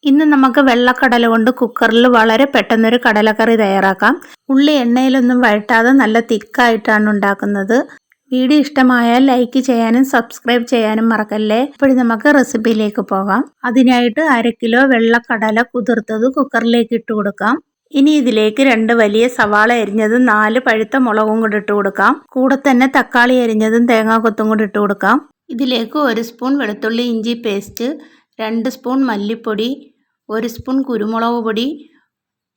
ഇന്ന് നമുക്ക് വെള്ളക്കടല കൊണ്ട് കുക്കറിൽ വളരെ പെട്ടെന്നൊരു കടലക്കറി തയ്യാറാക്കാം. ഉള്ളി എണ്ണയിലൊന്നും വഴറ്റാതെ നല്ല തിക്കായിട്ടാണ് ഉണ്ടാക്കുന്നത്. വീഡിയോ ഇഷ്ടമായാൽ ലൈക്ക് ചെയ്യാനും സബ്സ്ക്രൈബ് ചെയ്യാനും മറക്കല്ലേ. ഇപ്പോൾ നമുക്ക് റെസിപ്പിയിലേക്ക് പോകാം. അതിനായിട്ട് 1/2 കിലോ വെള്ളക്കടല കുതിർത്തത് കുക്കറിലേക്ക് ഇട്ട് കൊടുക്കാം. ഇനി ഇതിലേക്ക് 2 വലിയ സവാള അരിഞ്ഞതും 4 പഴുത്ത മുളകും കൂടി ഇട്ട് കൊടുക്കാം. കൂടെ തന്നെ തക്കാളി അരിഞ്ഞതും തേങ്ങാക്കൊത്തും കൂടി ഇട്ട് കൊടുക്കാം. ഇതിലേക്ക് 1 സ്പൂൺ വെളുത്തുള്ളി ഇഞ്ചി പേസ്റ്റ്, 2 സ്പൂൺ മല്ലിപ്പൊടി, 1 സ്പൂൺ കുരുമുളക് പൊടി,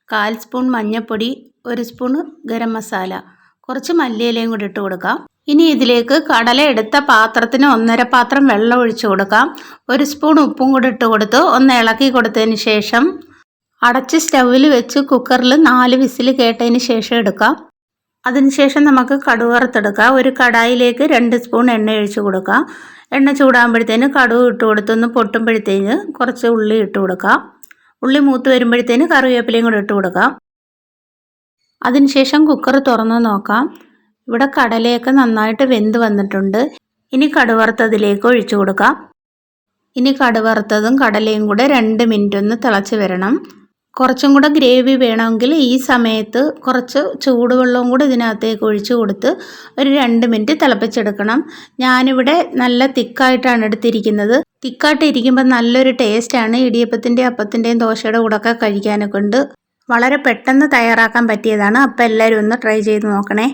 1/4 സ്പൂൺ മഞ്ഞൾപ്പൊടി, 1 സ്പൂൺ ഗരം മസാല, കുറച്ച് മല്ലിയിലയും കൂടി ഇട്ട് കൊടുക്കാം. ഇനി ഇതിലേക്ക് കടല എടുത്ത പാത്രത്തിന് 1.5 പാത്രം വെള്ളം ഒഴിച്ചു കൊടുക്കാം. 1 സ്പൂൺ ഉപ്പും കൂടി ഇട്ട് കൊടുത്ത് ഒന്ന് ഇളക്കി കൊടുത്തതിന് ശേഷം അടച്ച് സ്റ്റൗവിൽ വെച്ച് കുക്കറിൽ 4 വിസിൽ കേട്ടതിന് ശേഷം എടുക്കാം. അതിനുശേഷം നമുക്ക് കടുക് വറുത്തെടുക്കാം. ഒരു കടായിലേക്ക് 2 സ്പൂൺ എണ്ണ ഒഴിച്ചു കൊടുക്കാം. എണ്ണ ചൂടാകുമ്പോഴത്തേന് കടുക് ഇട്ട് കൊടുത്തൊന്ന് പൊട്ടുമ്പോഴത്തേന് കുറച്ച് ഉള്ളി ഇട്ട് കൊടുക്കാം. ഉള്ളി മൂത്ത് വരുമ്പോഴത്തേന് കറിവേപ്പിലയും കൂടെ ഇട്ട് കൊടുക്കാം. അതിനുശേഷം കുക്കർ തുറന്ന് നോക്കാം. ഇവിടെ കടലയൊക്കെ നന്നായിട്ട് വെന്ത് വന്നിട്ടുണ്ട്. ഇനി കടുക് വറുത്തതിലേക്ക് ഒഴിച്ചു കൊടുക്കാം. ഇനി കടുക് വറുത്തതും കടലയും കൂടെ 2 മിനിറ്റ് ഒന്ന് തിളച്ച് വരണം. കുറച്ചും കൂടെ ഗ്രേവി വേണമെങ്കിൽ ഈ സമയത്ത് കുറച്ച് ചൂടുവെള്ളവും കൂടെ ഇതിനകത്തേക്ക് ഒഴിച്ചു കൊടുത്ത് ഒരു 2 മിനിറ്റ് തിളപ്പിച്ചെടുക്കണം. ഞാനിവിടെ നല്ല തിക്കായിട്ടാണ് എടുത്തിരിക്കുന്നത്. തിക്കായിട്ട് ഇരിക്കുമ്പോൾ നല്ലൊരു ടേസ്റ്റാണ്. ഇടിയപ്പത്തിൻ്റെയും അപ്പത്തിൻ്റെയും ദോശയുടെ കൂടെ ഒക്കെ കഴിക്കാനൊക്കെ ഉണ്ട്. വളരെ പെട്ടെന്ന് തയ്യാറാക്കാൻ പറ്റിയതാണ്. അപ്പോൾ എല്ലാവരും ഒന്ന് ട്രൈ ചെയ്ത് നോക്കണേ.